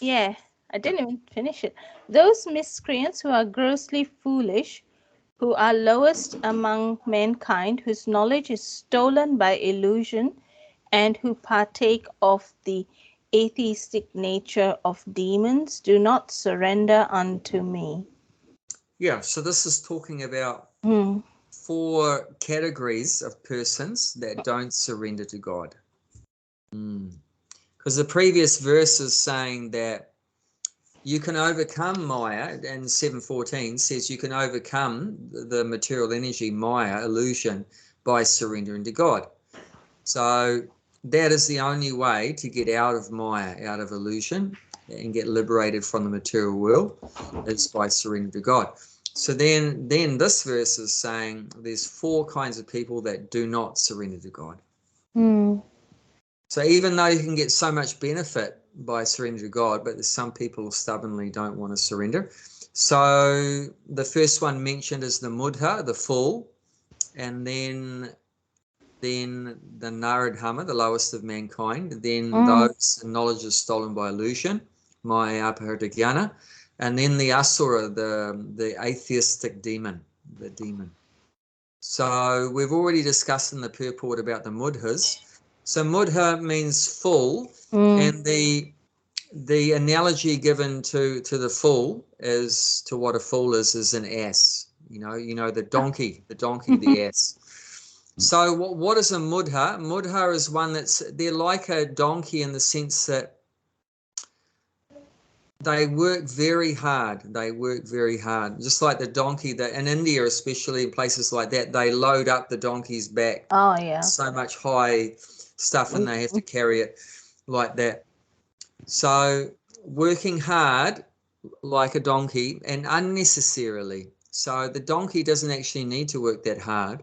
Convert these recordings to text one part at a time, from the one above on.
Yeah, I didn't even finish it. Those miscreants who are grossly foolish, who are lowest among mankind, whose knowledge is stolen by illusion, and who partake of the atheistic nature of demons, do not surrender unto me. Yeah, so this is talking about Hmm. 4 categories of persons that don't surrender to God. Because the previous verse is saying that you can overcome Maya, and 7:14 says you can overcome the material energy, Maya, illusion, by surrendering to God. So that is the only way to get out of Maya, out of illusion, and get liberated from the material world, is by surrendering to God. So then this verse is saying there's 4 kinds of people that do not surrender to God. Hmm. So even though you can get so much benefit by surrendering to God, but there's some people who stubbornly don't want to surrender. So the first one mentioned is the mudha, the fool, and then the Naradhama, the lowest of mankind, then Hmm. those knowledge is stolen by illusion, Maya Aparita Jnana, and then the Asura, the atheistic demon, the demon. So we've already discussed in the purport about the mudhas. So mudha means full, Hmm. and the analogy given to the fool is to what a fool is an ass. The donkey, the ass. So what is a mudha? Mudha is one they're like a donkey in the sense that they work very hard. They work very hard. Just like the donkey that in India, especially in places like that, they load up the donkey's back Oh, yeah. so much high stuff and they have to carry it like that. So working hard like a donkey and unnecessarily. So the donkey doesn't actually need to work that hard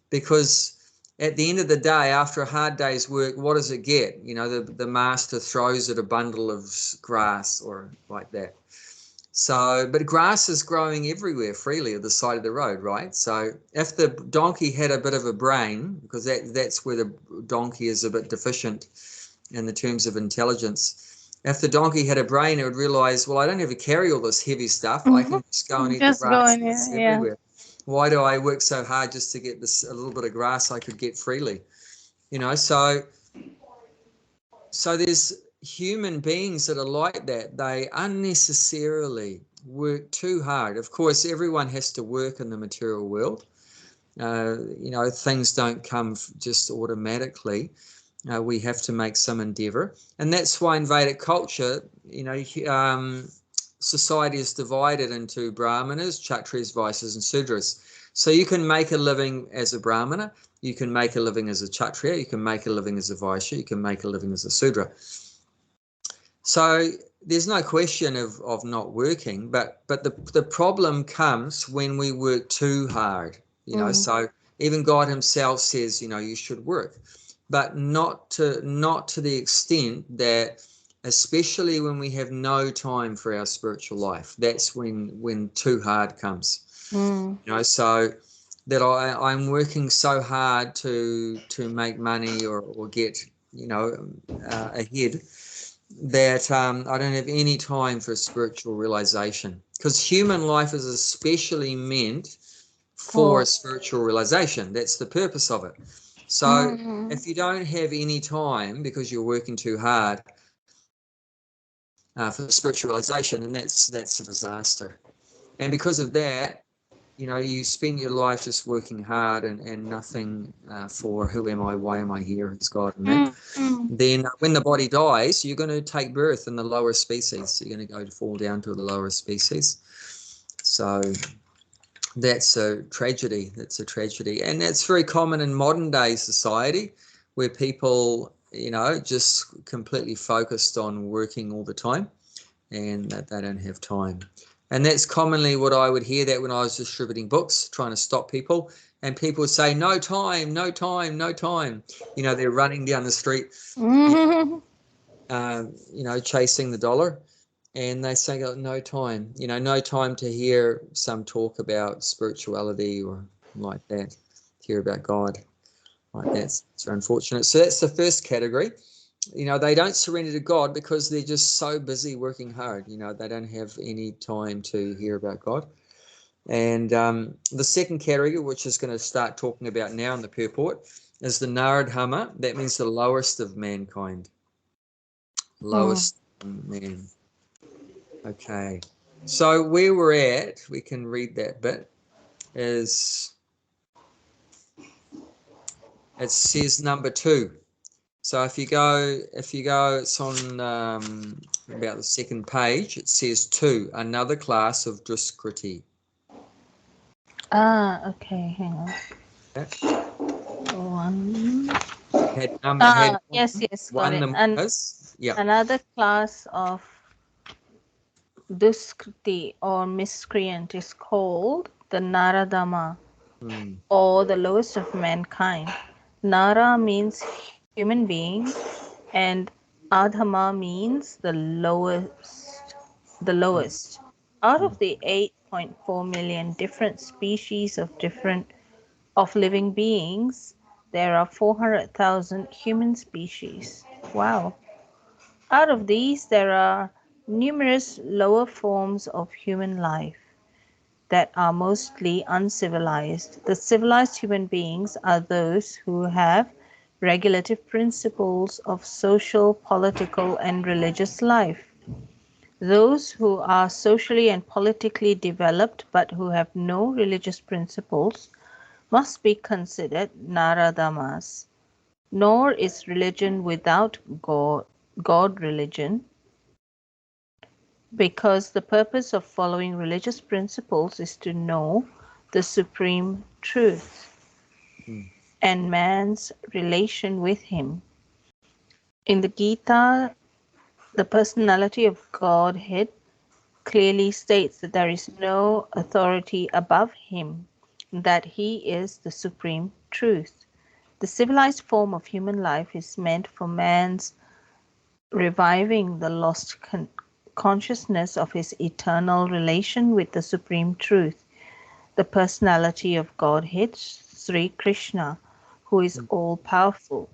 because at the end of the day, after a hard day's work, what does it get? The master throws it a bundle of grass or like that. So, but grass is growing everywhere freely at the side of the road, right? So if the donkey had a bit of a brain, because that's where the donkey is a bit deficient in the terms of intelligence. If the donkey had a brain, it would realize, well, I don't have to carry all this heavy stuff. I can just go and eat the Just go grass in that's here. Yeah. everywhere. Why do I work so hard just to get this a little bit of grass I could get freely? So there's human beings that are like that. They unnecessarily work too hard. Of course, everyone has to work in the material world. Things don't come just automatically. We have to make some endeavor. And that's why in Vedic culture, society is divided into Brahmanas, Kshatriyas, Vaishyas, and Sudras. So you can make a living as a Brahmana, you can make a living as a Kshatriya, you can make a living as a Vaishya, you can make a living as a Sudra. So there's no question of not working, but the problem comes when we work too hard. So even God himself says, you should work, but not to the extent that, especially when we have no time for our spiritual life, that's when too hard comes. Mm. So that I'm working so hard to make money or get ahead, that I don't have any time for spiritual realization, because human life is especially meant for For. spiritual realization. That's the purpose of it. So Mm. if you don't have any time because you're working too hard for spiritual realization, then that's a disaster. And because of that, you spend your life just working hard and nothing for who am I, why am I here, it's God and that. Mm. Mm. Then when the body dies, you're going to take birth in the lower species. You're going to go to fall down to the lower species. So that's a tragedy. That's a tragedy. And that's very common in modern day society, where people, just completely focused on working all the time and that they don't have time. And that's commonly what I would hear that when I was distributing books, trying to stop people. And people would say, no time, no time, no time. They're running down the street, Mm. chasing the dollar. And they say, oh, no time, no time to hear some talk about spirituality or like that, hear about God like that. It's unfortunate. So that's the first category. they don't surrender to God because they're just so busy working hard. They don't have any time to hear about God. And the second category, which is going to start talking about now in the purport, is the Naradhama. That means the lowest of mankind. Lowest man. Okay. So where we're at, we can read that bit, is it says number 2. So if you go, it's on about the second page. It says 2, another class of Duskriti. Okay, hang on. Yeah. One. Had Yes, got it. one And yeah. another class of Duskriti or miscreant is called the Naradama, or the lowest of mankind. Nara means human being, and Adhama means the lowest. The lowest. Out of the 8.4 million different species of living beings, there are 400,000 human species. Wow. Out of these, there are numerous lower forms of human life that are mostly uncivilized. The civilized human beings are those who have regulative principles of social, political, and religious life. Those who are socially and politically developed but who have no religious principles must be considered Naradamas. Nor is religion without God religion, because the purpose of following religious principles is to know the supreme truth and man's relation with him. In the Gita, the personality of Godhead clearly states that there is no authority above him, that he is the supreme truth. The civilized form of human life is meant for man's reviving the lost consciousness of his eternal relation with the supreme truth, the personality of Godhead, Sri Krishna, who is all powerful.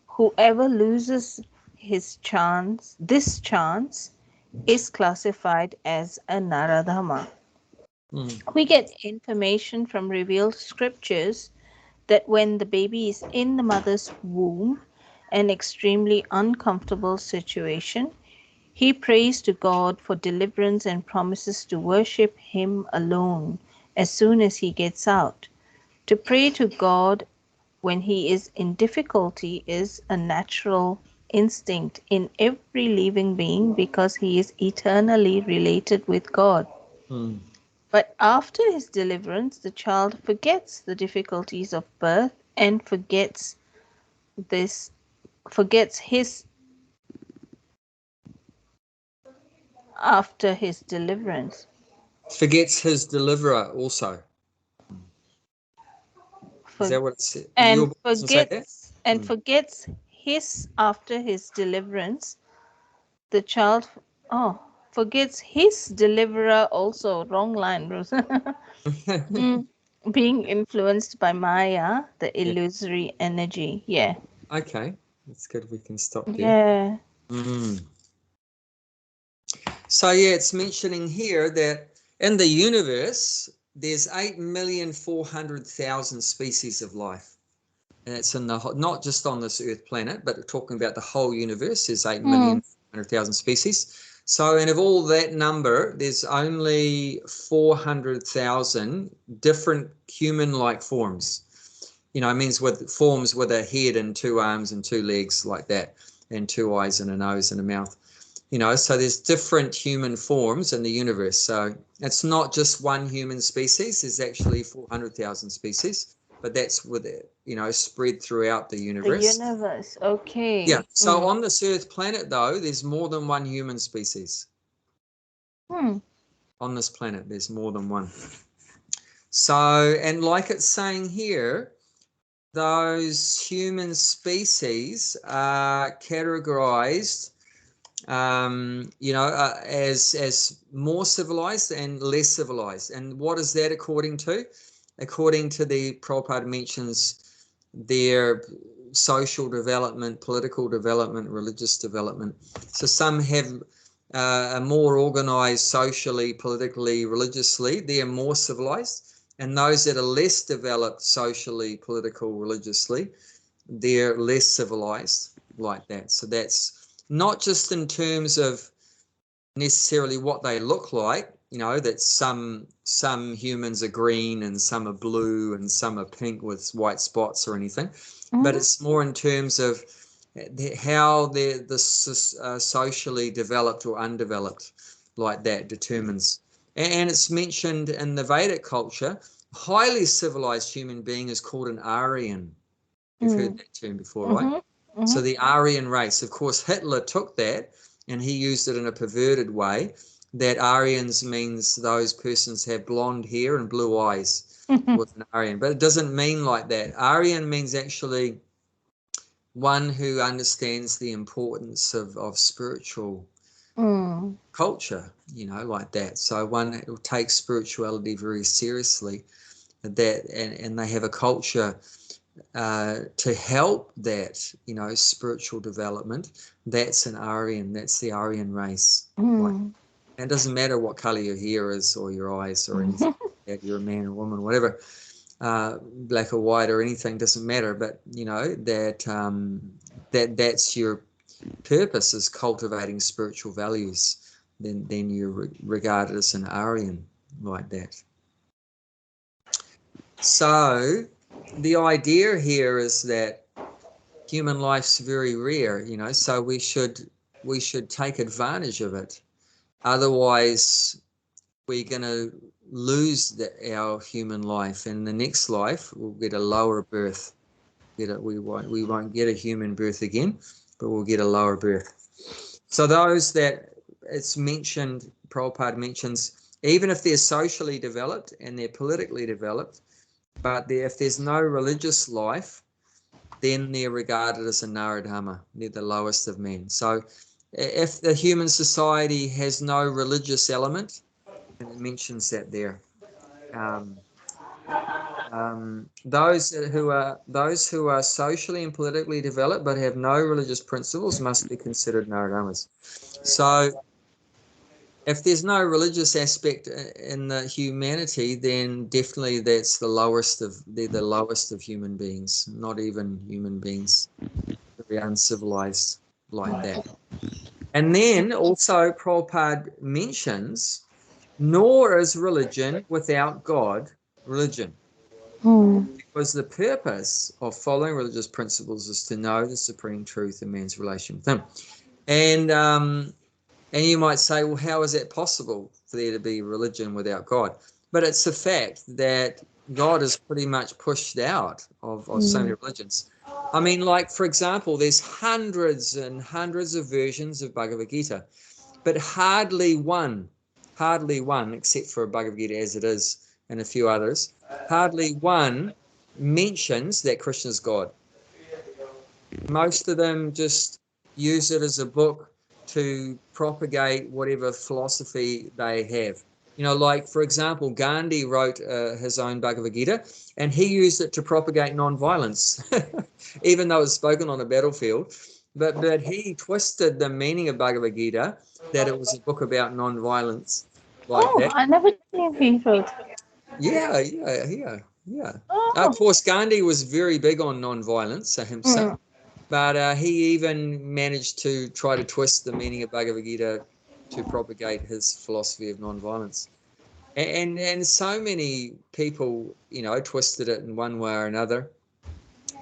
Whoever loses this chance is classified as a Naradhama. We get information from revealed scriptures that when the baby is in the mother's womb, an extremely uncomfortable situation, he prays to God for deliverance and promises to worship him alone as soon as he gets out. To pray to God when he is in difficulty is a natural instinct in every living being because he is eternally related with God. But after his deliverance, the child forgets the difficulties of birth and forgets his after his deliverance. Forgets his deliverer also. Is that what it said? And Your book doesn't say that? forgets his after his deliverance. The child forgets his deliverer also. Wrong line, Bruce. Being influenced by Maya, the Yeah. illusory energy. Yeah. Okay, that's good. We can stop there. Yeah. So yeah, it's mentioning here that in the universe there's 8,400,000 species of life, and it's in the not just on this Earth planet, but talking about the whole universe. There's 8,400,000 species. So, and of all that number, there's only 400,000 different human-like forms. It means with forms with a head and 2 arms and 2 legs like that, and 2 eyes and a nose and a mouth. So there's different human forms in the universe. So it's not just one human species. There's actually 400,000 species, but that's with it, spread throughout the universe. The universe. Okay. Yeah. So on this Earth planet, though, there's more than one human species. On this planet, there's more than one. So, and like it's saying here, those human species are categorized as more civilized and less civilized. And what is that according to? According to the Prabhupada mentions, they're social development, political development, religious development. So some have are more organized socially, politically, religiously. They're more civilized. And those that are less developed socially, political, religiously, they're less civilized like that. So that's not just in terms of necessarily what they look like, that some humans are green and some are blue and some are pink with white spots or anything, but it's more in terms of how they're socially developed or undeveloped, like that determines. And it's mentioned in the Vedic culture, highly civilized human being is called an Aryan. You've heard that term before, right? So the Aryan race, of course, Hitler took that and he used it in a perverted way, that Aryans means those persons have blonde hair and blue eyes with an Aryan. But it doesn't mean like that. Aryan means actually one who understands the importance of spiritual culture, like that. So one who takes spirituality very seriously, that and they have a culture to help that, spiritual development. That's an Aryan. That's the Aryan race. Like, it doesn't matter what color your hair is or your eyes or anything. That you're a man or woman, whatever, black or white or anything, doesn't matter. But that's your purpose, is cultivating spiritual values. Then you're regarded as an Aryan, like that. So the idea here is that human life's very rare, so we should take advantage of it. Otherwise, we're going to lose our human life. In the next life, we'll get a lower birth. We won't get a human birth again, but we'll get a lower birth. So those that it's mentioned, Prabhupada mentions, even if they're socially developed and they're politically developed, but if there's no religious life, then they're regarded as a Naradhama. They're the lowest of men. So if the human society has no religious element, and it mentions that there, those who are socially and politically developed but have no religious principles must be considered Naradhamas. So if there's no religious aspect in the humanity, then definitely they're the lowest of human beings, not even human beings, very uncivilized like that. And then also Prabhupada mentions, nor is religion without God religion. Because the purpose of following religious principles is to know the supreme truth in man's relation with him. And you might say, well, how is it possible for there to be religion without God? But it's a fact that God is pretty much pushed out of so many religions. I mean, like, for example, there's hundreds and hundreds of versions of Bhagavad Gita, but hardly one, except for Bhagavad Gita as it is and a few others, hardly one mentions that Krishna is God. Most of them just use it as a book to propagate whatever philosophy they have. Like, for example, Gandhi wrote his own Bhagavad Gita, and he used it to propagate non-violence, even though it was spoken on a battlefield. But he twisted the meaning of Bhagavad Gita, that it was a book about non-violence, like that. I never knew he wrote. Yeah. Of course, Gandhi was very big on non-violence himself. But he even managed to try to twist the meaning of Bhagavad Gita to propagate his philosophy of nonviolence. And so many people, twisted it in one way or another.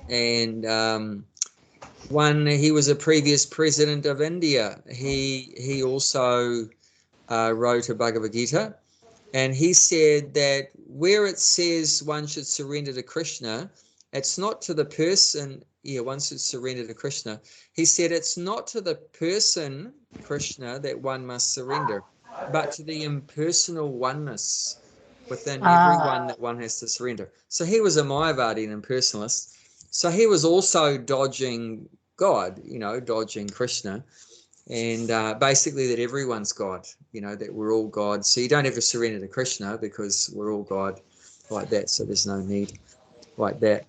And he was a previous president of India. He also wrote a Bhagavad Gita. And he said that where it says one should surrender to Krishna, it's not to the person, one should surrender to Krishna. He said it's not to the person, Krishna, that one must surrender, but to the impersonal oneness within everyone that one has to surrender. So he was a Mayavadi, an impersonalist. So he was also dodging God, dodging Krishna. And basically that everyone's God, that we're all God. So you don't have to surrender to Krishna because we're all God, like that. So there's no need like that.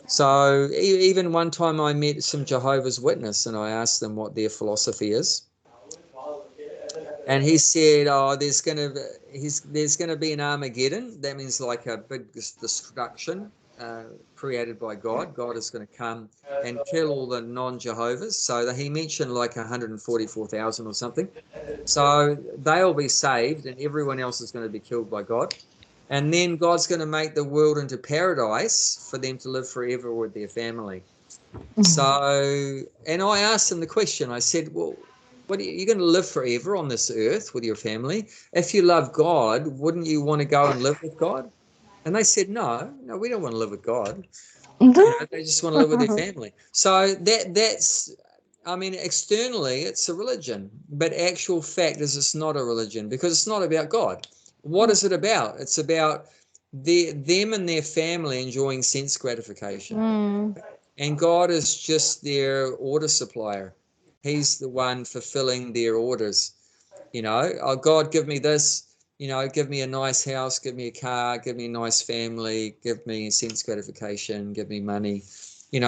So even one time I met some Jehovah's Witness and I asked them what their philosophy is. And he said, "Oh, there's gonna be an Armageddon. That means like a big destruction created by God. God is going to come and kill all the non-Jehovah's." So that he mentioned like 144,000 or something. So they'll be saved, and everyone else is going to be killed by God. And then God's going to make the world into paradise for them to live forever with their family. So, and I asked them the question. I said, "Well, what are you going to live forever on this earth with your family? If you love God, wouldn't you want to go and live with God?" And they said, "No, we don't want to live with God. They just want to live with their family." So that's, I mean, externally it's a religion, but actual fact is it's not a religion because it's not about God. What is it about? It's about them and their family enjoying sense gratification. And God is just their order supplier. He's the one fulfilling their orders. Oh, God, give me this, give me a nice house, give me a car, give me a nice family, give me sense gratification, give me money.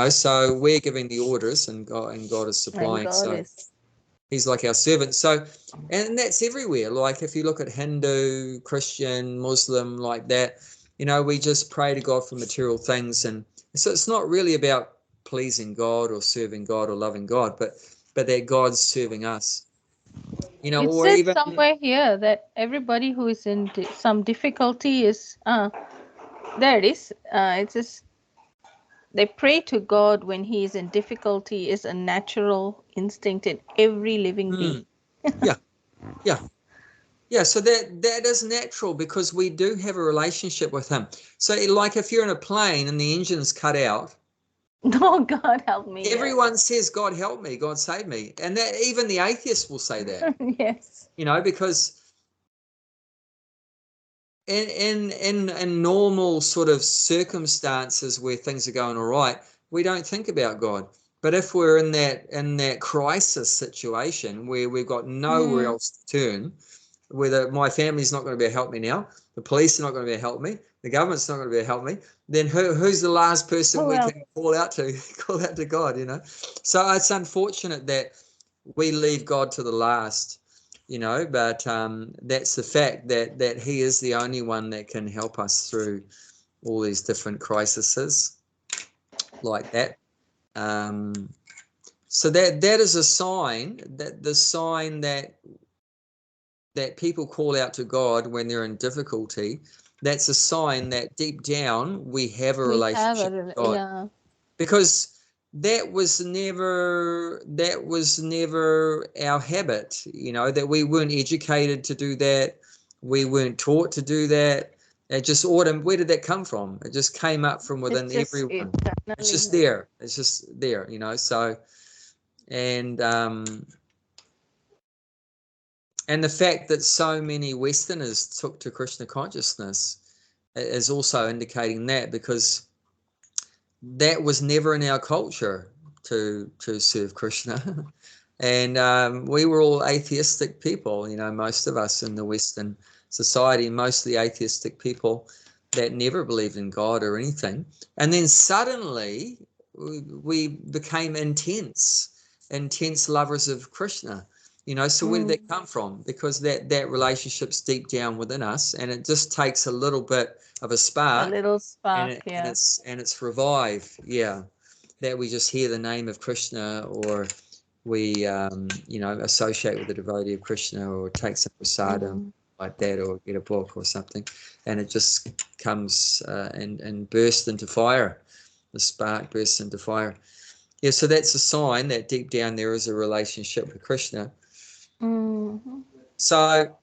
So we're giving the orders and God is supplying. So he's like our servant. So, and that's everywhere. Like if you look at Hindu, Christian, Muslim, like that, we just pray to God for material things. And so it's not really about pleasing God or serving God or loving God, but that God's serving us. It Or says even, somewhere here that everybody who is in some difficulty is there it is. It says they pray to God when he is in difficulty is a natural instinct in every living being. yeah, yeah. Yeah, so that is natural because we do have a relationship with him. So like if you're in a plane and the engine's cut out, Oh, God help me. everyone says, "God help me, God save me." And that even the atheist will say that. Yes. Because in normal sort of circumstances where things are going all right, we don't think about God. But if we're in that crisis situation where we've got nowhere else to turn, whether my family's not going to be able to help me now, the police are not going to be able to help me, the government's not going to be able to help me, then who's the last person we can call out to? Call out to God, So it's unfortunate that we leave God to the last, but that's the fact that he is the only one that can help us through all these different crises like that. So that is a sign, that the sign that people call out to God when they're in difficulty. That's a sign that deep down we have a relationship with God. Yeah. Because that was never our habit, that we weren't educated to do that. We weren't taught to do that. It just where did that come from? It just came up from within everyone. It's just there. It's just there, so, and the fact that so many Westerners took to Krishna consciousness is also indicating that, because that was never in our culture to serve Krishna. And we were all atheistic people, most of us in the Western society, mostly atheistic people that never believed in God or anything. And then suddenly we became intense lovers of Krishna. So where did that come from? Because that relationship's deep down within us, and it just takes a little bit of a spark, and it's revived. Yeah, that we just hear the name of Krishna, or we associate with the devotee of Krishna, or take some prasadam like that, or get a book or something, and it just comes and bursts into fire. The spark bursts into fire. Yeah, so that's a sign that deep down there is a relationship with Krishna. So,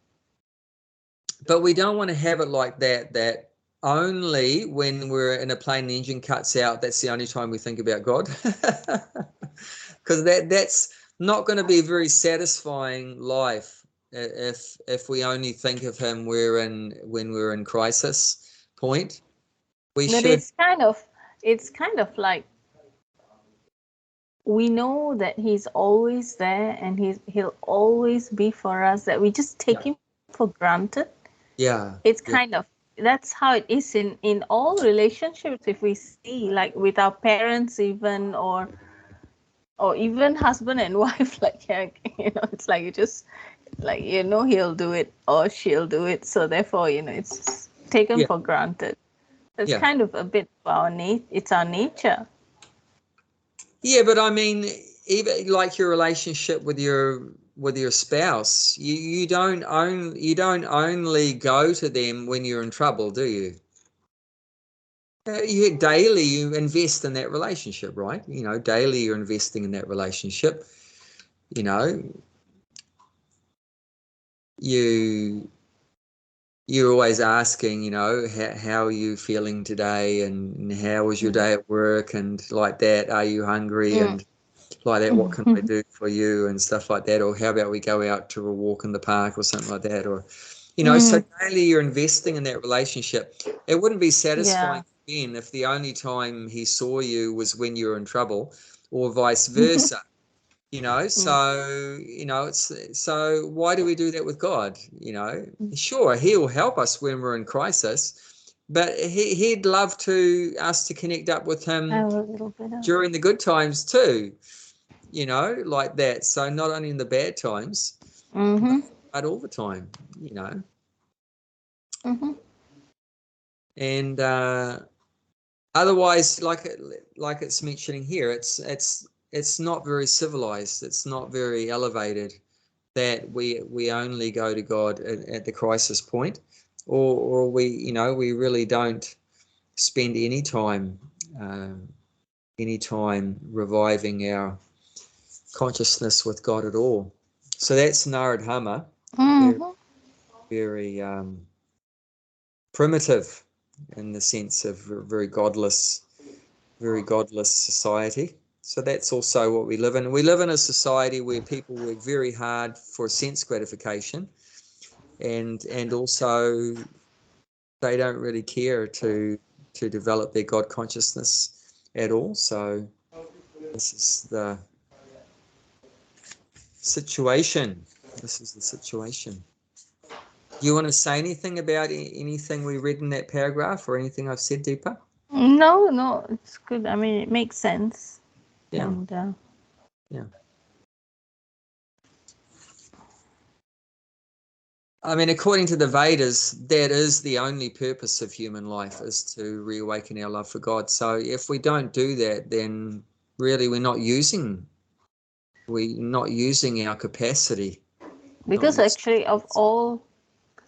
but we don't want to have it like that only when we're in a plane, the engine cuts out, that's the only time we think about God. Because that's not going to be a very satisfying life if we only think of him when we're in crisis point. It's kind of like we know that he's always there and he'll always be for us, that we just take him for granted. Yeah. It's kind of that's how it is in all relationships. If we see, like with our parents even, or even husband and wife, like, yeah, it's like, you just, like, he'll do it or she'll do it, so therefore, it's just taken Yeah, for granted. It's yeah, kind of a bit of it's our nature. yeah. But I mean, even like your relationship with your spouse, you don't only go to them when you're in trouble, do you? You daily you invest in that relationship, right? Daily you're investing in that relationship. You know, you you're always asking, how are you feeling today, and how was your day at work, and like that. Are you hungry, Mm. and like that? What can I do for you, and stuff like that? Or how about we go out to a walk in the park or something like that? Or, so Mm. daily you're investing in that relationship. It wouldn't be Yeah. satisfying again if the only time he saw you was when you were in trouble, or vice versa. Mm. So why do we do that with God? Sure, he'll help us when we're in crisis, but he'd love us to connect up with him Have a little bit of. during the good times too, like that. So not only in the bad times, Mm-hmm. but all the time, you know. Mm-hmm. And otherwise, like it's mentioning here, it's not very civilized. It's not very elevated that we only go to God at the crisis point, or we really don't spend any time reviving our consciousness with God at all. So that's Naradhama, very Mm-hmm. very primitive in the sense of very godless society. So that's also what we live in. We live in a society where people work very hard for sense gratification, and also they don't really care to develop their God consciousness at all. So this is the situation. This is the situation. Do you want to say anything about anything we read in that paragraph, or anything I've said, Deepa? No, no, it's good. I mean, it makes sense. Yeah, And yeah. I mean, according to the Vedas, that is the only purpose of human life, is to reawaken our love for God. So if we don't do that, then really we're not using our capacity. Not because using. actually, of all,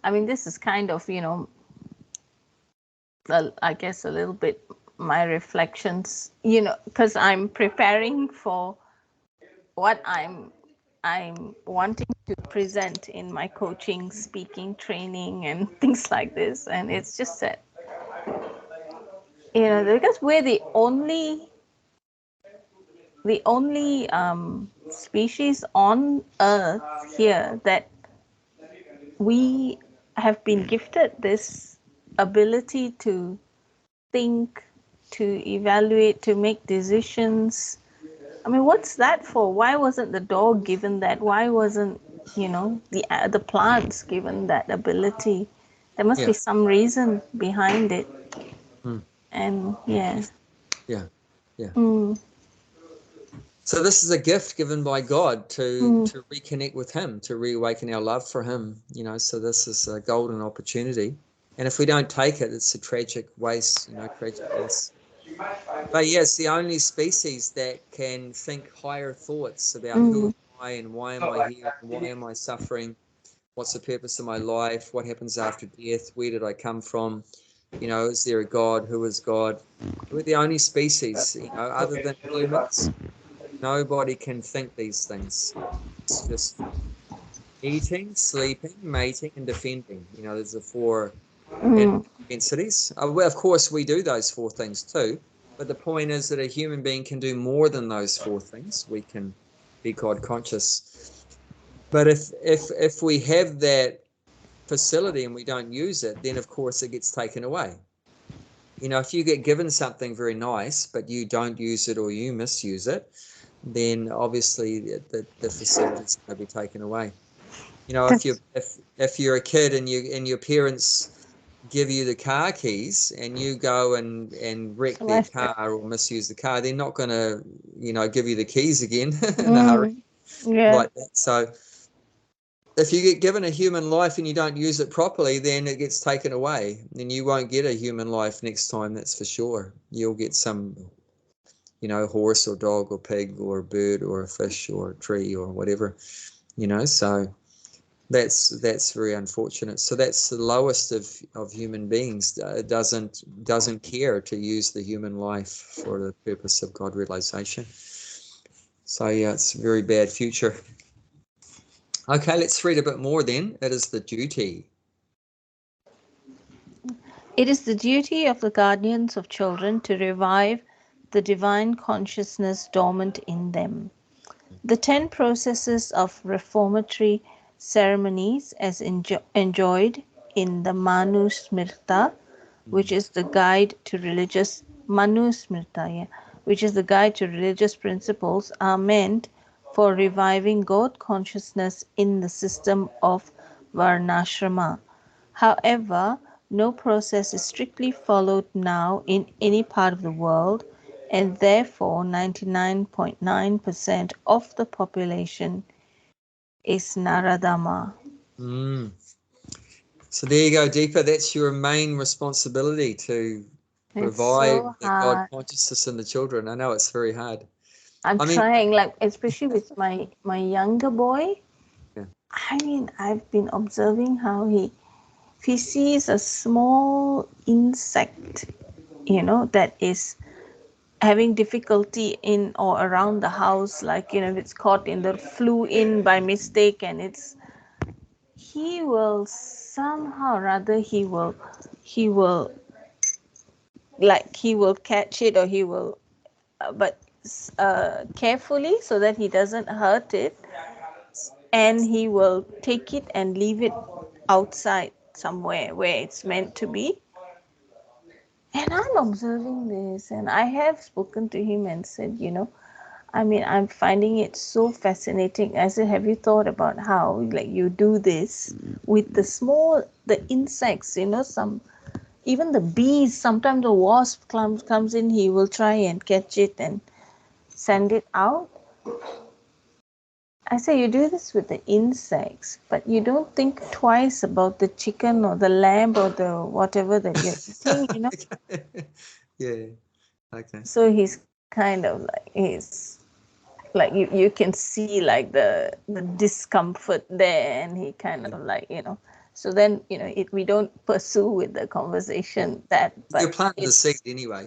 I mean, this is kind of, I guess a little bit my reflections, because I'm preparing for what I'm wanting to present in my coaching, speaking, training, and things like this. And it's just that, because we're the only species on Earth here that we have been gifted this ability to think, to evaluate, to make decisions. I mean, what's that for? Why wasn't the dog given that? Why wasn't, the plants given that ability? There must Yeah. be some reason behind it. Mm. And yeah. Yeah. Yeah. Mm. So this is a gift given by God to Mm. reconnect with Him, to reawaken our love for Him. So this is a golden opportunity, and if we don't take it, it's a tragic waste. Tragic loss. But yes, the only species that can think higher thoughts about who Mm. am I, and why am I here, and why am I suffering? What's the purpose of my life? What happens after death? Where did I come from? Is there a God? Who is God? We're the only species, other than humans. Nobody can think these things. It's just eating, sleeping, mating, and defending. There's the four Mm. intensities. Well, of course, we do those four things too. But the point is that a human being can do more than those four things. We can be God conscious. But if we have that facility and we don't use it, then of course it gets taken away. If you get given something very nice, but you don't use it or you misuse it, then obviously the facility is going to be taken away. If you're a kid and your parents give you the car keys and you go and wreck their Smash it. car or misuse the car, they're not going to, give you the keys again in a hurry Mm, yeah. like that. So if you get given a human life and you don't use it properly, then it gets taken away and you won't get a human life next time. That's for sure. You'll get some, horse or dog or pig or a bird or a fish or a tree or whatever, so that's very unfortunate. So that's the lowest of human beings, doesn't care to use the human life for the purpose of God realization. So yeah, it's a very bad future. Okay, let's read a bit more then. It is the duty. It is the duty of the guardians of children to revive the divine consciousness dormant in them. The 10 processes of reformatory ceremonies, as enjoyed in the Manu Smrta, which is the guide to religious Manu Smrta, yeah, which is the guide to religious principles, are meant for reviving God consciousness in the system of Varnashrama. However, no process is strictly followed now in any part of the world, and therefore 99.9% of the population is Naradama. Mm. So there you go, Deepa. That's your main responsibility, to It's revive so the God hard. consciousness in the children. I know it's very hard. I'm I mean, trying, like especially with my younger boy. yeah. I mean, I've been observing how if he sees a small insect, that is having difficulty in or around the house, like if it's caught in the flew in by mistake, and he will somehow or other he will he will catch it, or he will but carefully so that he doesn't hurt it, and he will take it and leave it outside somewhere where it's meant to be. And I'm observing this, and I have spoken to him and said, I mean, I'm finding it so fascinating. I said, have you thought about how, like, you do this with the insects, some, even the bees, sometimes the wasp comes in, he will try and catch it and send it out. I say, you do this with the insects, but you don't think twice about the chicken or the lamb or the whatever that you're eating. Yeah. Okay. So he's kind of you can see like the discomfort there, and he kind Yeah. of so then we don't pursue with the Yeah. conversation that, You're but planting the seed it's anyway.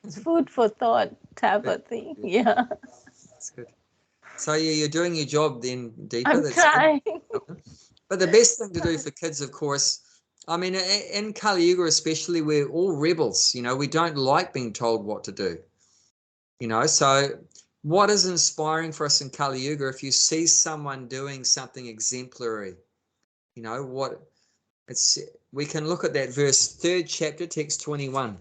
it's food for thought type Yeah, of thing. yeah, Yeah. that's good. So yeah, you're doing your job then, Deepa. I'm That's good. trying. But the best thing to do for kids, of course, I mean, in Kali Yuga especially, we're all rebels. We don't like being told what to do. So what is inspiring for us in Kali Yuga? If you see someone doing something exemplary, what it's we can look at that verse, 3rd chapter, text 21.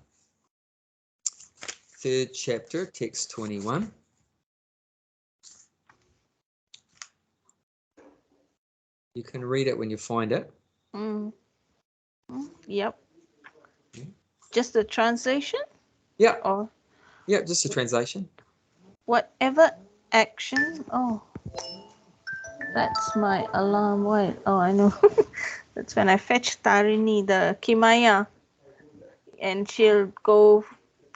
3rd chapter, text 21. You can read it when you find it. Mm. Yep. Yeah, Just the translation, yeah, or yeah, just a translation. whatever action. Oh, that's my alarm. Why? Oh, I know. That's when I fetch Tarini, the Kimaya, and she'll go.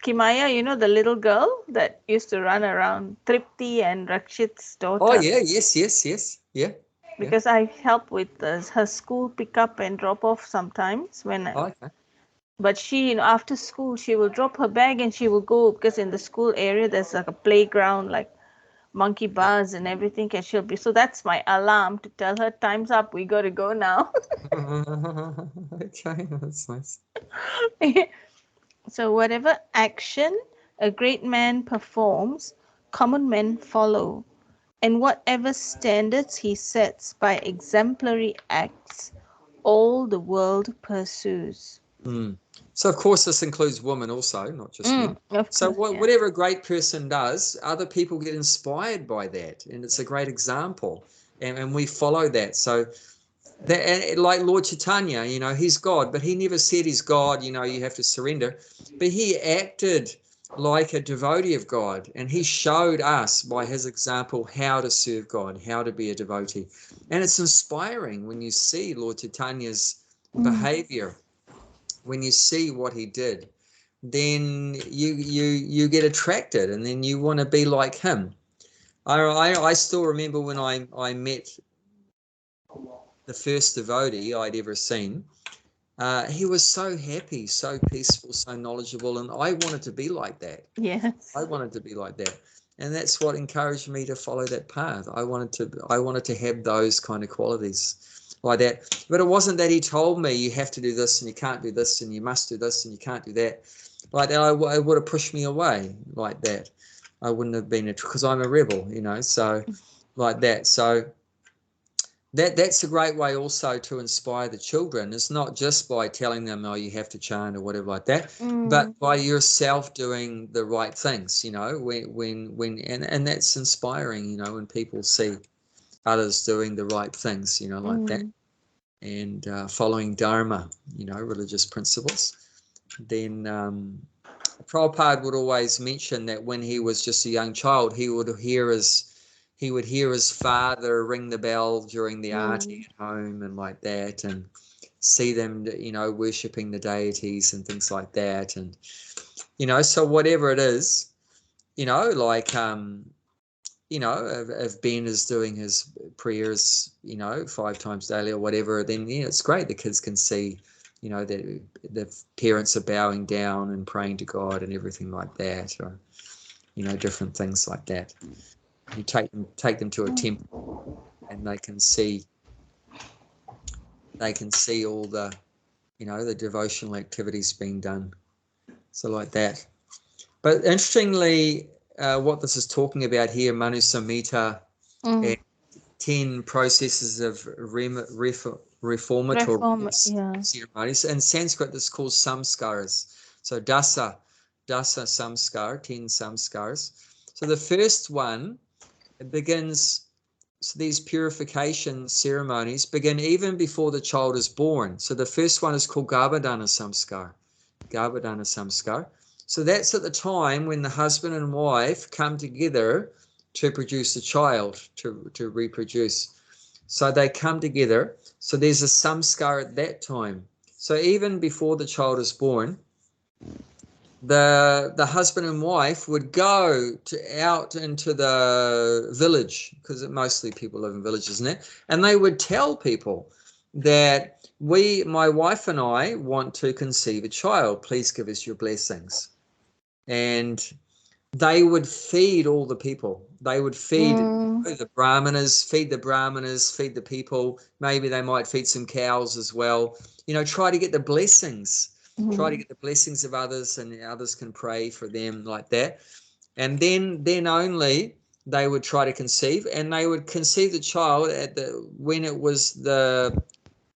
Kimaya, the little girl that used to run around, Tripti and Rakshit's Oh daughter. yeah, yes, yes, yes, yeah, yeah. Because I help with her school pickup and drop off sometimes Oh, okay. but she, after school, she will drop her bag and she will go, because in the school area there's like a playground, like monkey Yeah. bars and everything, and she'll be, so that's my alarm to tell her time's up, we got to go now. Okay, that's nice. So whatever action a great man performs, common men follow, and whatever standards he sets by exemplary acts, all the world pursues. Mm. So of course this includes women also, not just men. Of So course, yeah. whatever a great person does, other people get inspired by that, and it's a great example, and we follow that. So that, like Lord Chaitanya, you know, he's God, but he never said he's God, you know, you have to surrender. But he acted like a devotee of God, and he showed us by his example how to serve God, how to be a devotee. And it's inspiring when you see Lord Chaitanya's behavior, when you see what he did, then you get attracted, and then you want to be like him. I still remember when I met the first devotee I'd ever seen. He was so happy, so peaceful, so knowledgeable, and I wanted to be like that. Yes. I wanted to be like that, and that's what encouraged me to follow that path. I wanted to have those kind of qualities like that. But it wasn't that he told me you have to do this and you can't do this and you must do this and you can't do that. Like that, it would have pushed me away like that. I wouldn't have been, because I'm a rebel, you know. So like that. So that's a great way also to inspire the children. It's not just by telling them, oh, you have to chant or whatever like that, but by yourself doing the right things, you know, and that's inspiring, you know, when people see others doing the right things, you know, like that, and following dharma, you know, religious principles. Then Prabhupada would always mention that when he was just a young child, he would hear his father ring the bell during the arti at home and like that, and see them, you know, worshipping the deities and things like that. And, you know, so whatever it is, you know, like, you know, if Ben is doing his prayers, you know, 5 times daily or whatever, then, yeah, it's great. The kids can see, you know, that the parents are bowing down and praying to God and everything like that, or, you know, different things like that. You take them to a temple, and they can see all the, you know, the devotional activities being done. So like that. But interestingly, what this is talking about here, Manu Samhita, and 10 processes of reformatory ceremonies. In Sanskrit, this is called samskaras. So dasa samskar, 10 samskars. So the first one, it begins, so these purification ceremonies begin even before the child is born. So the first one is called Garbhadana Samskar. Garbhadana Samskar. So that's at the time when the husband and wife come together to produce a child, to reproduce. So they come together. So there's a samskar at that time. So even before the child is born, the husband and wife would go out into the village, because mostly people live in villages, isn't it? And they would tell people that my wife and I want to conceive a child. Please give us your blessings. And they would feed all the people. They would feed the brahmanas, feed the people. Maybe they might feed some cows as well. You know, try to get the blessings. Try to get the blessings of others, and others can pray for them like that. And then only they would try to conceive, and they would conceive the child when it was the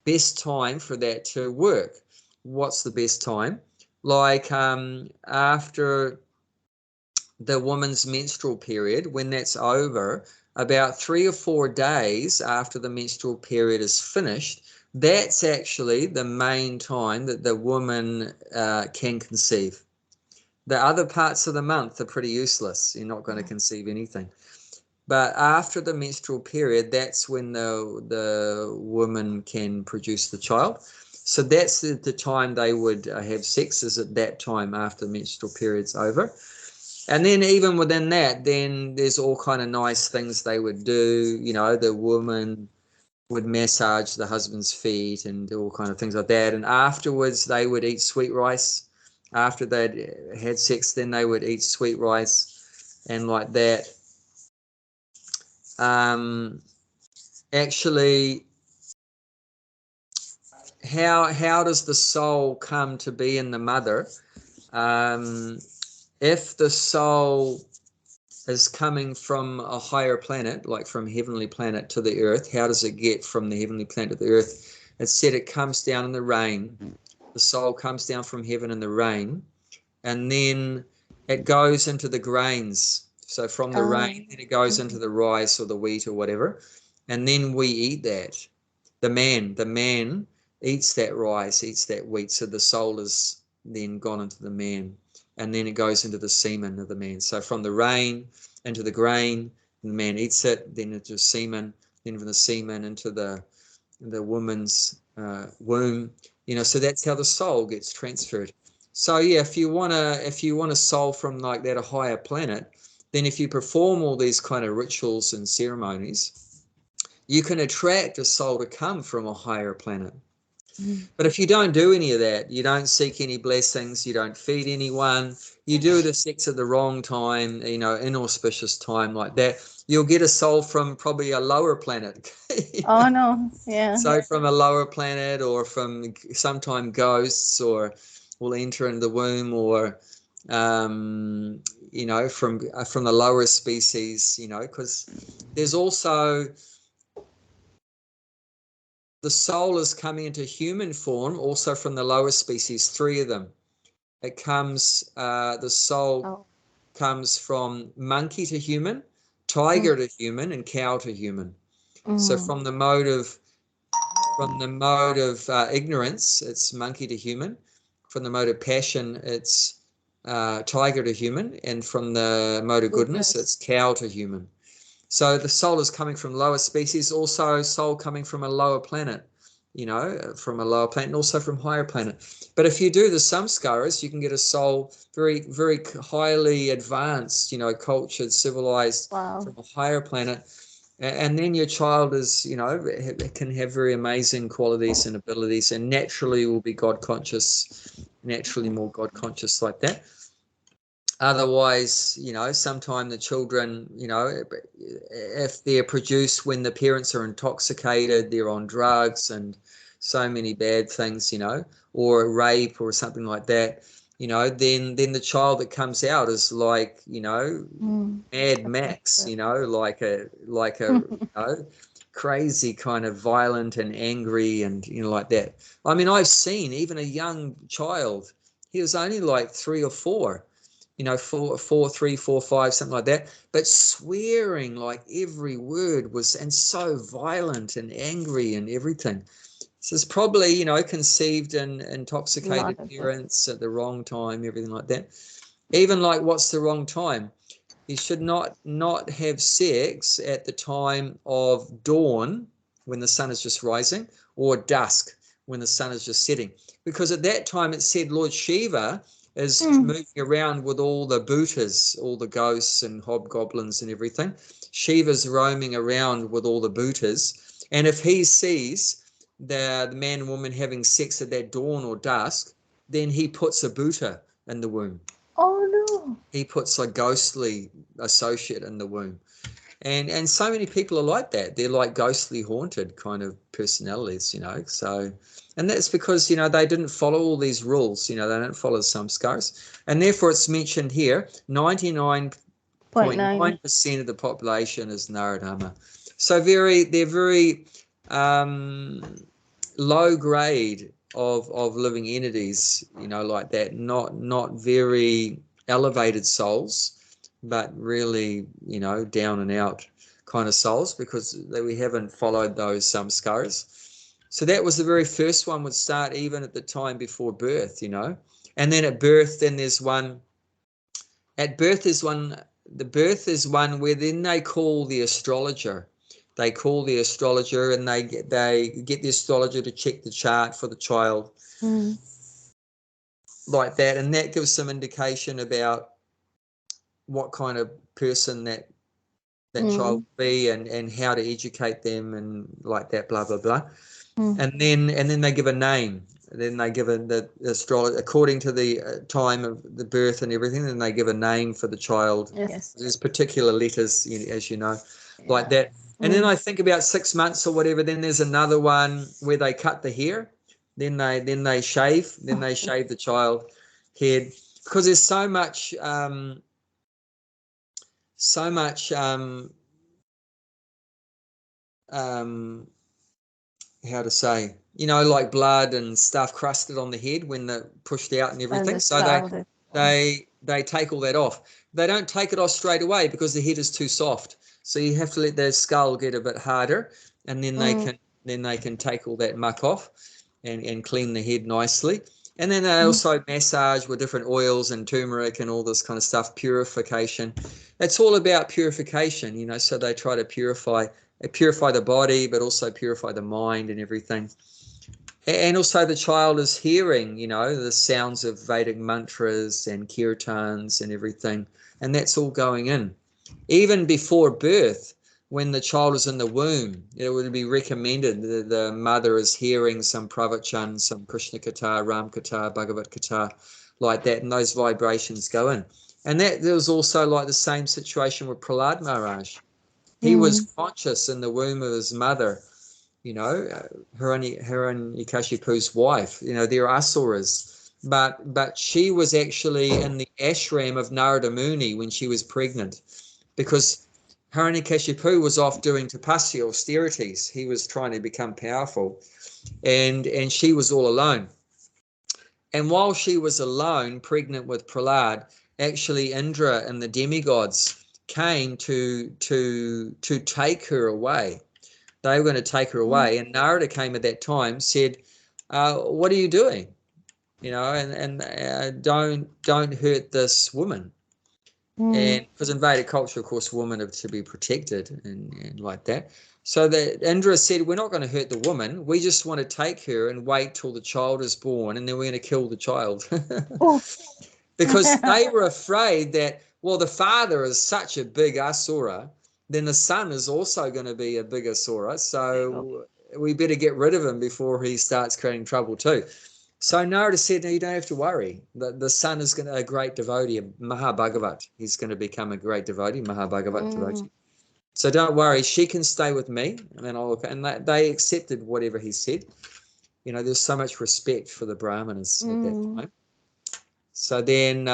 best time for that to work. What's the best time? Like after the woman's menstrual period, when that's over, about 3 or 4 days after the menstrual period is finished, that's actually the main time that the woman can conceive. The other parts of the month are pretty useless. You're not going to conceive anything. But after the menstrual period, that's when the woman can produce the child. So that's the time they would have sex, is at that time after the menstrual period's over. And then even within that, then there's all kind of nice things they would do. You know, the woman would massage the husband's feet and do all kind of things like that. And afterwards, they would eat sweet rice. After they'd had sex, then they would eat sweet rice and like that. Actually, how does the soul come to be in the mother? If the soul is coming from a higher planet, like from heavenly planet to the earth, how does it get from the heavenly planet to the earth? It said it comes down in the rain. The soul comes down from heaven in the rain, and then it goes into the grains. So from the rain, then it goes into the rice or the wheat or whatever, and then we eat that. the man eats that rice, eats that wheat, so the soul is then gone into the man, and then it goes into the semen of the man. So from the rain into the grain, the man eats it, then into semen, then from the semen into the woman's womb. So that's how the soul gets transferred. So yeah, if you want a soul from like that, a higher planet, then if you perform all these kind of rituals and ceremonies, you can attract a soul to come from a higher planet. But if you don't do any of that, you don't seek any blessings, you don't feed anyone, you do the sex at the wrong time, inauspicious time like that, you'll get a soul from probably a lower planet. Oh no, yeah. So from a lower planet, or from sometime ghosts, or will enter into the womb, or from the lower species, because there's also the soul is coming into human form also from the lower species, 3 of them. It comes, the soul comes from monkey to human, tiger to human, and cow to human. So from the mode of ignorance, it's monkey to human. From the mode of passion, it's tiger to human. And from the mode of goodness, it's cow to human. So the soul is coming from lower species, also soul coming from a lower planet, from a lower planet, and also from higher planet. But if you do the samskaras, you can get a soul very, very highly advanced, cultured, civilized, from a higher planet. And then your child is, can have very amazing qualities and abilities, and naturally will be God conscious, naturally more God conscious like that. Otherwise, sometimes the children, if they're produced when the parents are intoxicated, they're on drugs and so many bad things, or rape or something like that, then the child that comes out is like, Mad Max, like a crazy kind of violent and angry and, like that. I mean, I've seen even a young child, he was only like 3 or 4, 4, 3, 4, 5, something like that, but swearing like every word was, and so violent and angry and everything. So it's probably, conceived in intoxicated parents at the wrong time, everything like that. Even like, what's the wrong time? You should not have sex at the time of dawn, when the sun is just rising, or dusk, when the sun is just setting. Because at that time it said Lord Shiva is moving around with all the bhutas, all the ghosts and hobgoblins and everything. Shiva's roaming around with all the bhutas. And if he sees the man and woman having sex at that dawn or dusk, then he puts a bhuta in the womb. Oh no. He puts a ghostly associate in the womb. And so many people are like that. They're like ghostly haunted kind of personalities, so, and that's because, they didn't follow all these rules, they don't follow some samskaras. And therefore it's mentioned here, 99.9% of the population is Naradama. So they're very low grade of living entities, like that, not very elevated souls, but really, down and out kind of souls, because we haven't followed those samskaras. So that was the very first one, would start even at the time before birth, and then at birth, then there's one, at birth is one, the birth is one where then they call the astrologer. They call the astrologer, and they get the astrologer to check the chart for the child, like that, and that gives some indication about what kind of person that child will be, and how to educate them, and like that, blah blah blah. And then they give a name. Then they give the astrologer according to the time of the birth and everything. Then they give a name for the child. Yes. There's particular letters, as you know, like that. And then I think about 6 months or whatever. Then there's another one where they cut the hair. Then they shave. Then they shave the child head, because there's so much how to say, like blood and stuff crusted on the head when they're pushed out and everything. So they take all that off. They don't take it off straight away because the head is too soft. So you have to let their skull get a bit harder, and then they can then they can take all that muck off and clean the head nicely. And then they also massage with different oils and turmeric and all this kind of stuff, purification. It's all about purification, you know, so they try to purify the body, but also purify the mind and everything. And also the child is hearing, you know, the sounds of Vedic mantras and kirtans and everything. And that's all going in. Even before birth, when the child is in the womb, it would be recommended that the mother is hearing some pravachan, some Krishna Katha, Ram Katha, Bhagavad Katha, like that, and those vibrations go in. And that there was also like the same situation with Prahlad Maharaj. He was conscious in the womb of his mother, you know, Hiranyakashipu's wife. You know, they're asuras. But she was actually in the ashram of Narada Muni when she was pregnant, because Hiranyakashipu was off doing tapasya, austerities. He was trying to become powerful, and she was all alone. And while she was alone, pregnant with Prahlad, actually Indra and the demigods came to take her away. They were going to take her away, and Narada came at that time, said, "What are you doing? You know, and don't hurt this woman." And because in Vedic culture, of course, women are to be protected and like that. So that Indra said, "We're not going to hurt the woman. We just want to take her and wait till the child is born, and then we're going to kill the child." Because they were afraid that, well, the father is such a big asura, then the son is also going to be a big asura. So we better get rid of him before he starts creating trouble too. So Narada said, "No, you don't have to worry. The son is going to be a great devotee, Bhagavad. He's going to become a great devotee, Bhagavad devotee. So don't worry. She can stay with me." And then and they accepted whatever he said. You know, there's so much respect for the Brahmanas at that time. So then,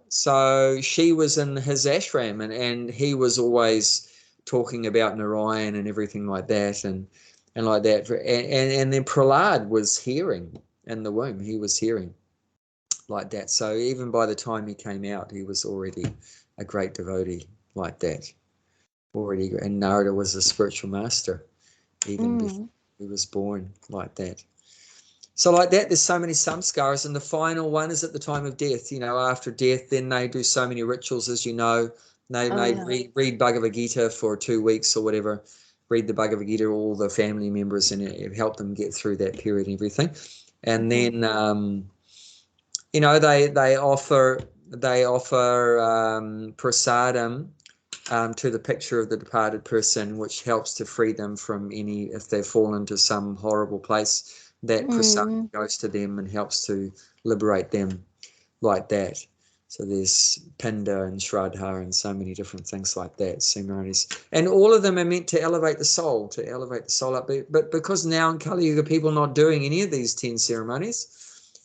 so she was in his ashram, and he was always talking about Narayan and everything like that, and like that. And then Prahlad was hearing in the womb. He was hearing like that. So even by the time he came out, he was already a great devotee like that. Already, and Narada was a spiritual master even before he was born like that. So like that, there's so many samskaras, and the final one is at the time of death. You know, after death, then they do so many rituals, as you know. They read Bhagavad Gita for 2 weeks or whatever, read the Bhagavad Gita, all the family members, and it helped them get through that period and everything. And then, you know, they offer prasadam to the picture of the departed person, which helps to free them from any, if they've fallen into some horrible place, that prasadam goes to them and helps to liberate them like that. So there's Pinda and Shraddha and so many different things like that, ceremonies. And all of them are meant to elevate the soul, up. But because now in Kali Yuga, people are not doing any of these 10 ceremonies,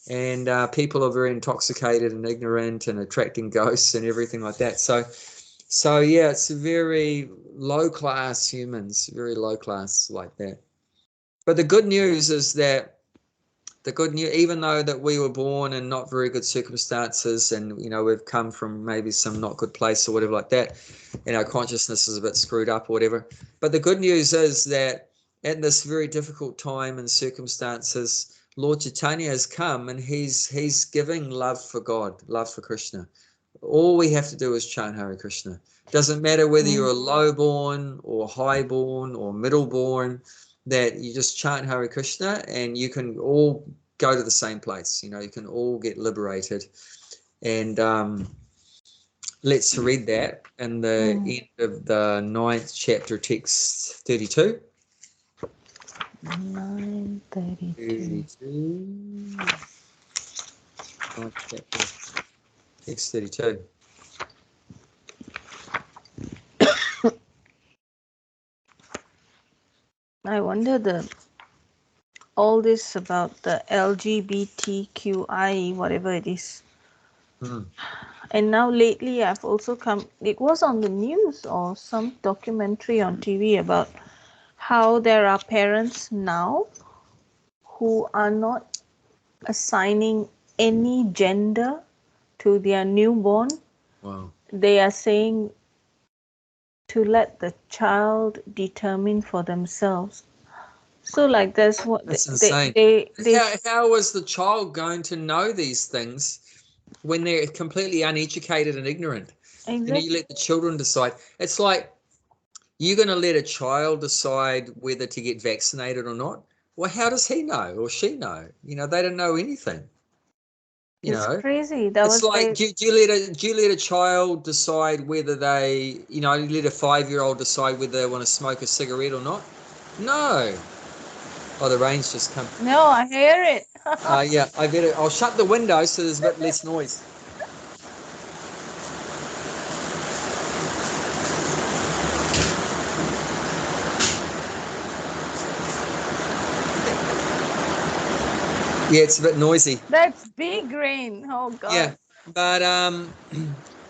and people are very intoxicated and ignorant and attracting ghosts and everything like that. So yeah, it's very low-class humans, very low-class like that. But the good news is that even though that we were born in not very good circumstances, and you know, we've come from maybe some not good place or whatever like that, and our consciousness is a bit screwed up or whatever, but the good news is that at this very difficult time and circumstances, Lord Chaitanya has come, and he's giving love for God, love for Krishna. All we have to do is chant Hare Krishna. Doesn't matter whether you're low-born or high-born or middle-born, that you just chant Hare Krishna and you can all go to the same place. You know, you can all get liberated. And let's read that in the end of the 9th chapter, text 32. 9:32. 9th chapter, text 32. I wonder all this about the LGBTQI, whatever it is. And now lately I've also it was on the news or some documentary on TV about how there are parents now who are not assigning any gender to their newborn. Wow. They are saying to let the child determine for themselves. So like that's what That's insane. How was the child going to know these things when they're completely uneducated and ignorant? And you exactly. let the children decide. It's like you're going to let a child decide whether to get vaccinated or not. Well, how does he know or she know? They don't know anything. You It's know, crazy. That it's was like, very do you let a child decide whether they, you let a 5-year-old decide whether they want to smoke a cigarette or not? No. Oh, the rain's just come. no, I hear it. Yeah, I'll shut the window so there's a bit less noise. Yeah, it's a bit noisy. That's big rain. Oh Yeah, God. but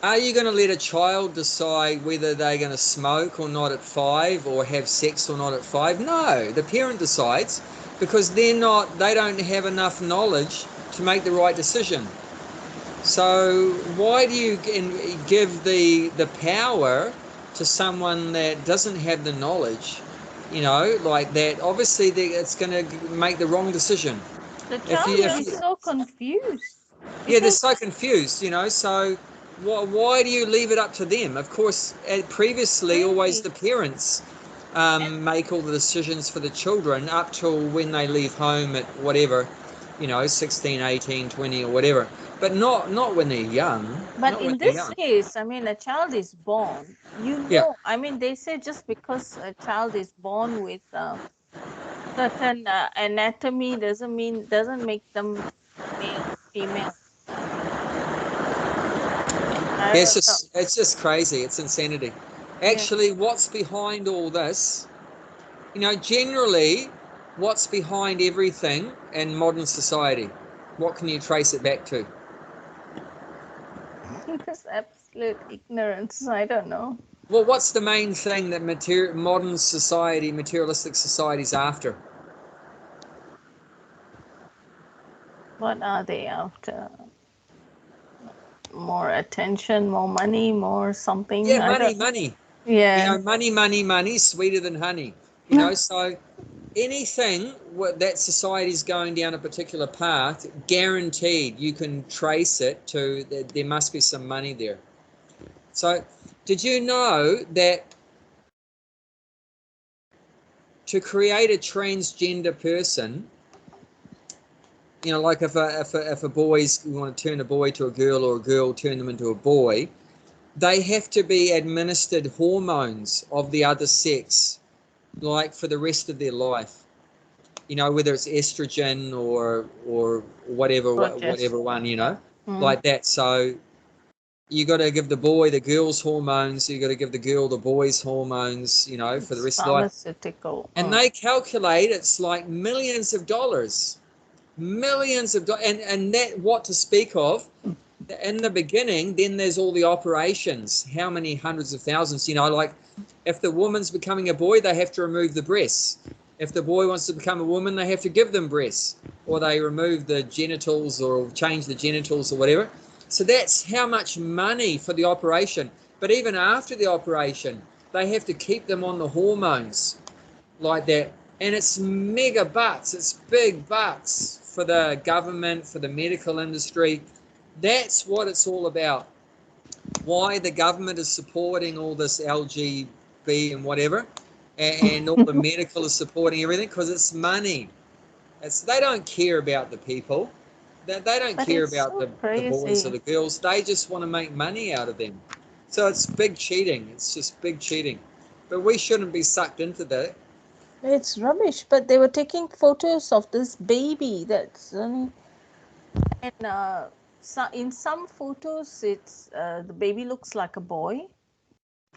are you going to let a child decide whether they're going to smoke or not at 5 or have sex or not at 5? No, the parent decides because they don't have enough knowledge to make the right decision. So why do you give the power to someone that doesn't have the knowledge, like that? Obviously, it's going to make the wrong decision. The If child you, will if be you, so confused Yeah, they're because so confused, so why do you leave it up to them? Of course, previously, always crazy. the parents And make all the decisions for the children up till when they leave home at whatever, 16, 18, 20 or whatever. But not when they're young. but Not when in they're this young. case, I mean, a child is born. Yeah. I mean, they say just because a child is born with certain anatomy doesn't make them male, female. I Yeah, don't know. it's just crazy. It's insanity. Yeah. Actually, what's behind all this? Generally, what's behind everything in modern society? What can you trace it back to? This absolute ignorance. I don't know. Well, what's the main thing that modern society, materialistic society, is after? What are they after? More attention, more money, more something. Yeah, I money, don't. money. Yeah. Money, money, money, sweeter than honey. So anything that society is going down a particular path, guaranteed you can trace it to there must be some money there. So, did you know that to create a transgender person, like if a boys you want to turn a boy to a girl or a girl turn them into a boy, they have to be administered hormones of the other sex, like for the rest of their life. Whether it's estrogen or whatever Protest. one, Mm. like that. So you got to give the boy the girl's hormones. You got to give the girl the boy's hormones. For the It's rest of life. pharmaceutical. And they calculate it's like millions of dollars, and that what to speak of. In the beginning, then there's all the operations. How many hundreds of thousands? Like if the woman's becoming a boy, they have to remove the breasts. If the boy wants to become a woman, they have to give them breasts, or they remove the genitals or change the genitals or whatever. So that's how much money for the operation. But even after the operation, they have to keep them on the hormones like that. And it's mega bucks, it's big bucks for the government, for the medical industry. That's what it's all about. Why the government is supporting all this LGB and whatever, and all the medical is supporting everything because it's money. They don't care about the people. They don't But care it's about so the boys or crazy. the girls. They just want to make money out of them. So it's big cheating. It's just big cheating. But we shouldn't be sucked into that. It's rubbish. But they were taking photos of this baby that's only, and so in some photos, it's the baby looks like a boy.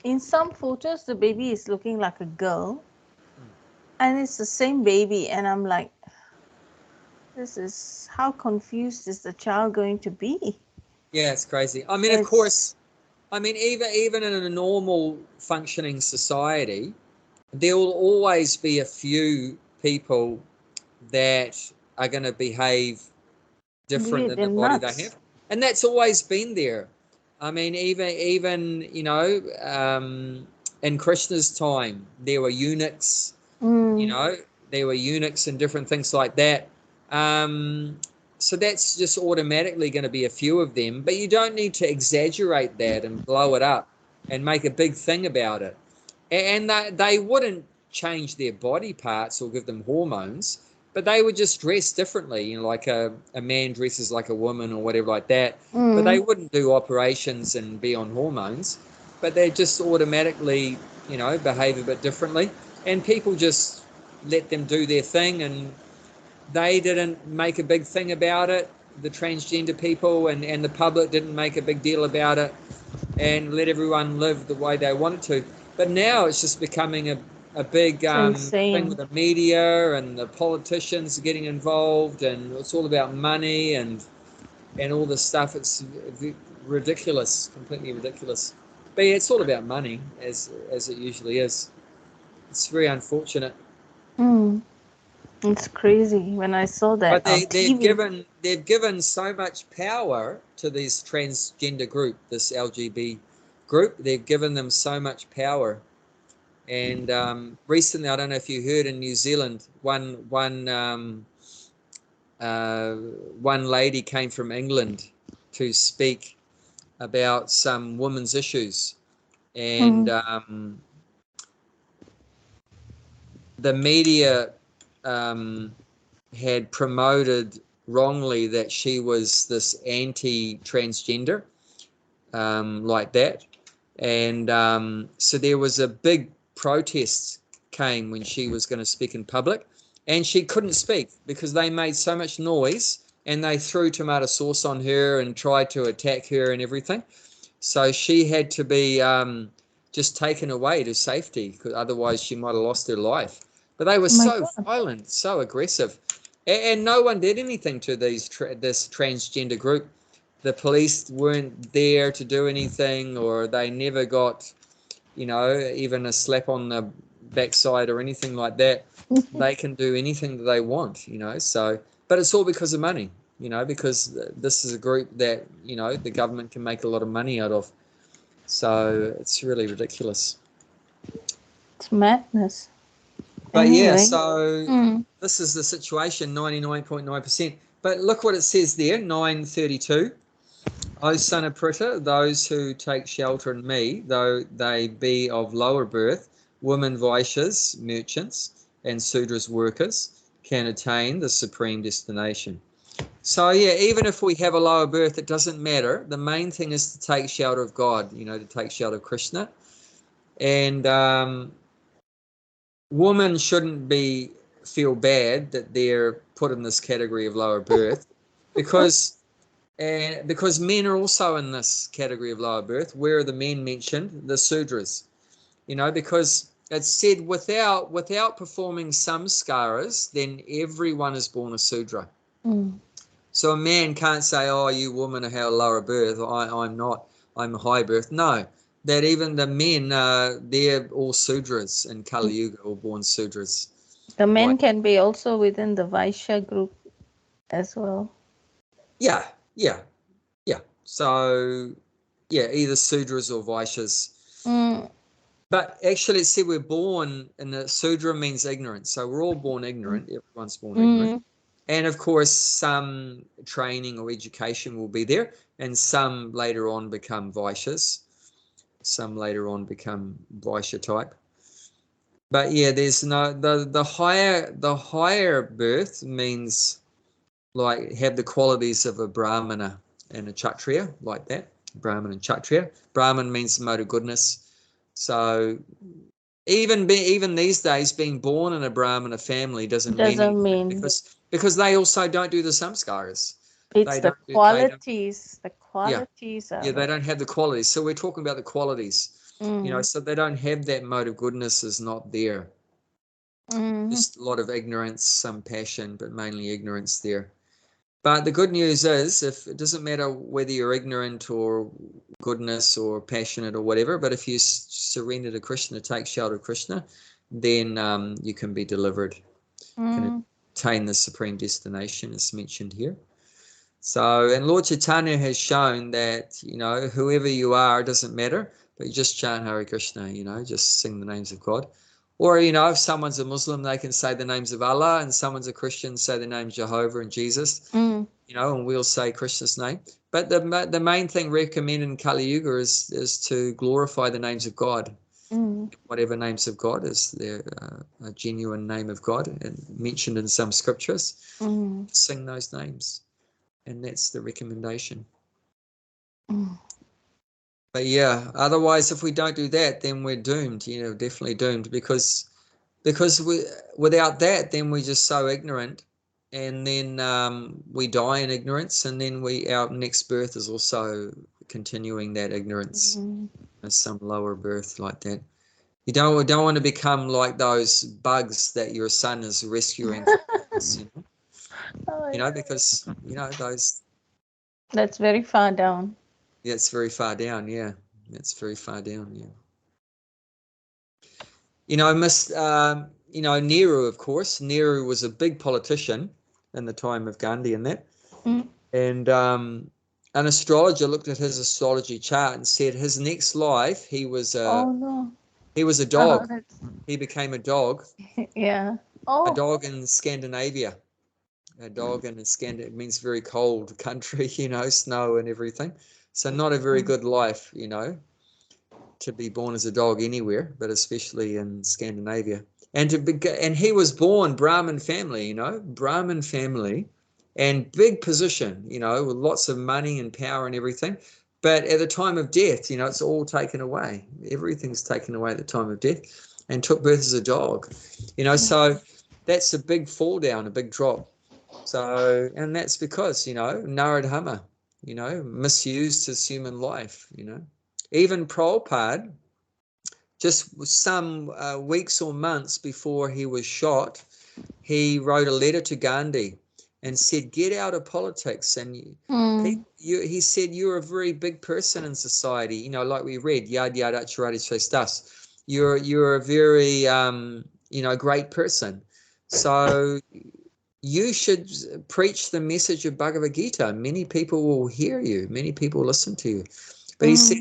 In some photos, the baby is looking like a girl, and it's the same baby. And I'm like, this is how confused is the child going to be? Yeah, it's crazy. I mean, of It's course, even in a normal functioning society, there will always be a few people that are going to behave different weird than the and body they nuts. have, and that's always been there. I mean, even in Krishna's time, there were eunuchs. You Mm. know, there were eunuchs and different things like that. So that's just automatically going to be a few of them, but you don't need to exaggerate that and blow it up and make a big thing about it. And they wouldn't change their body parts or give them hormones, but they would just dress differently, you know, like a man dresses like a woman or whatever like that. But they wouldn't do operations and be on hormones, but they just automatically, you know, behave a bit differently. And people just let them do their thing, and they didn't make a big thing about it. The transgender people and the public didn't make a big deal about it and let everyone live the way they wanted to. But now it's just becoming a big thing with the media and the politicians getting involved, and it's all about money and all this stuff. It's ridiculous, completely ridiculous. But yeah, it's all about money, as it usually is. It's very unfortunate. It's crazy when I saw that But on TV. they've given so much power to this transgender group, this LGB group. They've given them so much power. And recently, I don't know if you heard, in New Zealand, one lady came from England to speak about some women's issues, and the media had promoted wrongly that she was this anti-transgender, like that. And so there was a big protest came when she was going to speak in public, and she couldn't speak because they made so much noise and they threw tomato sauce on her and tried to attack her and everything. So she had to be just taken away to safety, because otherwise she might have lost her life. But they were so violent, so aggressive, and no one did anything to this transgender group. The police weren't there to do anything, or they never got, you know, even a slap on the backside or anything like that. They can do anything that they want, you know. So, but it's all because of money, you know, because this is a group that, you know, the government can make a lot of money out of. So it's really ridiculous. It's madness. But yeah, so this is the situation, 99.9%. But look what it says there, 932. O son of Pritha, those who take shelter in me, though they be of lower birth, women Vaishyas, merchants, and Sudras workers, can attain the supreme destination. So yeah, even if we have a lower birth, it doesn't matter. The main thing is to take shelter of God, you know, to take shelter of Krishna. And women shouldn't feel bad that they're put in this category of lower birth, because men are also in this category of lower birth. Where are the men mentioned? The Sudras, you know, because it's said without performing samskaras, then everyone is born a Sudra. So a man can't say, oh, you women have a lower birth, I'm not, I'm a high birth. No, that even the men, they're all Sudras in Kali Yuga, all born Sudras. The men can be also within the Vaishya group as well. Yeah. So, yeah, either Sudras or Vaishyas. But actually, it said we're born, and the Sudra means ignorant. So we're all born ignorant. Everyone's born ignorant. And of course, some training or education will be there, and some later on become Vaishyas. Some later on become Vaishya type. But yeah, there's no the higher birth means like have the qualities of a Brahmana and a Kshatriya, like that. Brahman and Kshatriya. Brahman means the mode of goodness. So even these days, being born in a Brahmana family doesn't mean anything, because they also don't do the samskaras. It's the qualities. The qualities yeah, they don't have the qualities. So we're talking about the qualities. You know, so they don't have that mode of goodness, is not there. Just a lot of ignorance, some passion, but mainly ignorance there. But the good news is, if it doesn't matter whether you're ignorant or goodness or passionate or whatever, but if you surrender to Krishna, take shelter of Krishna, then you can be delivered, can attain the supreme destination, as mentioned here. So, and Lord Chaitanya has shown that, you know, whoever you are, it doesn't matter, but you just chant Hare Krishna, you know, just sing the names of God. Or, you know, if someone's a Muslim, they can say the names of Allah, and someone's a Christian, say the names Jehovah and Jesus, you know, and we'll say Krishna's name. But the main thing recommended in Kali Yuga is to glorify the names of God. Whatever names of God is there, a genuine name of God and mentioned in some scriptures, sing those names. And that's the recommendation. But yeah, otherwise, if we don't do that, then we're doomed, you know, definitely doomed, because without that, then we're just so ignorant, and then we die in ignorance, and then our next birth is also continuing that ignorance as some lower birth like that. You don't want to become like those bugs that your son is rescuing from us, you know, because you know those. That's very far down. That's very far down. Yeah, that's very far down. Yeah. You know, you know, Nehru, of course. Nehru was a big politician in the time of Gandhi and that. And an astrologer looked at his astrology chart and said his next life, he was a dog. He became a dog. Yeah. A dog in Scandinavia. A dog in Scandinavia, it means very cold country, you know, snow and everything. So not a very good life, you know, to be born as a dog anywhere, but especially in Scandinavia. And he was born Brahmin family, you know, Brahmin family, and big position, you know, with lots of money and power and everything. But at the time of death, you know, it's all taken away. Everything's taken away at the time of death, and took birth as a dog, you know. So that's a big fall down, a big drop. So, and that's because, you know, Naradhama, you know, misused his human life, you know. Even Prabhupada, just some weeks or months before he was shot, he wrote a letter to Gandhi and said, get out of politics. And he said, you're a very big person in society, you know, like we read, yad yad acharati srestas. You're a very, you know, great person. So you should preach the message of Bhagavad Gita. Many people will hear you. Many people will listen to you. But he said,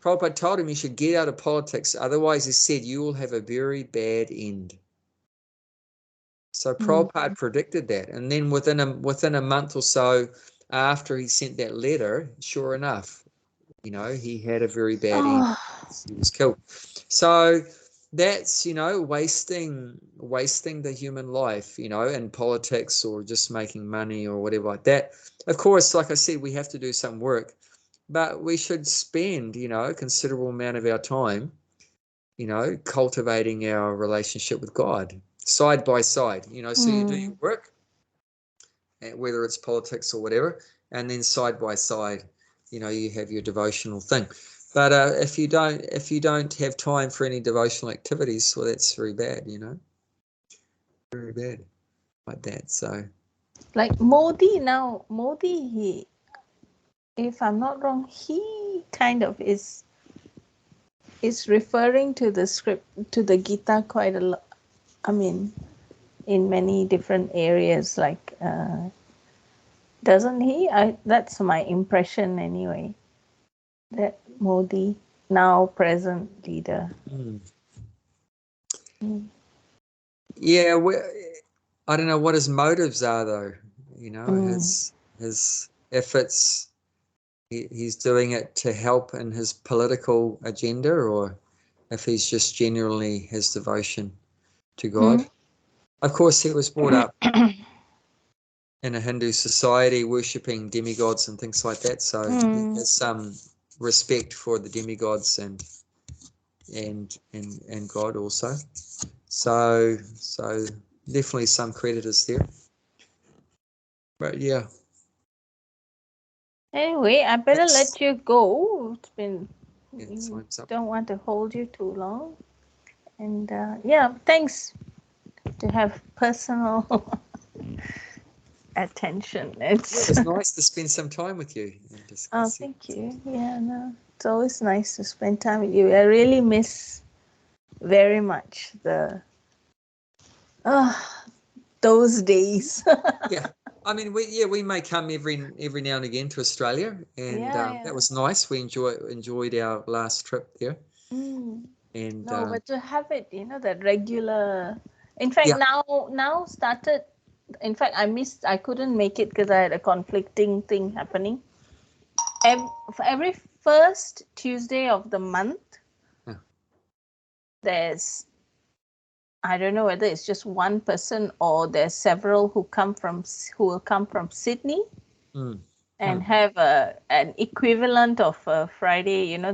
Prabhupada told him he should get out of politics. Otherwise, he said, you will have a very bad end. So Prabhupada predicted that. And then within a month or so after he sent that letter, sure enough, you know, he had a very bad end. He was killed. So that's, you know, wasting the human life, you know, in politics or just making money or whatever like that. Of course, like I said, we have to do some work, but we should spend, you know, a considerable amount of our time, you know, cultivating our relationship with God side by side, you know. So you do your work, whether it's politics or whatever, and then side by side, you know, you have your devotional thing. But if you don't have time for any devotional activities, well, that's very bad, you know, very bad like that. So, like Modi now, he, if I'm not wrong, he kind of is referring to the script, to the Gita quite a lot. I mean, in many different areas, like doesn't he? That's my impression anyway. That Modi, now present leader. Yeah, I don't know what his motives are, though. You know, his if it's he's doing it to help in his political agenda, or if he's just genuinely his devotion to God. Of course, he was brought up in a Hindu society worshipping demigods and things like that, so he has some respect for the demigods and God also. So definitely some credit is there. But yeah. Anyway, I better let you go. It's been, Time's up. don't want to hold you too long. And yeah, thanks to have personal attention. It's nice to spend some time with you and discuss. Thank you. Yeah, no, it's always nice to spend time with you. I really miss very much those days. Yeah, I mean, we may come every now and again to Australia, and that was nice. We enjoyed our last trip there, And No, but to have it, that regular. In fact, yeah. now started. In fact, I couldn't make it because I had a conflicting thing happening. For every first Tuesday of the month, Yeah. there's, I don't know whether it's just one person or there's several who will come from Sydney Mm. and have an equivalent of Friday,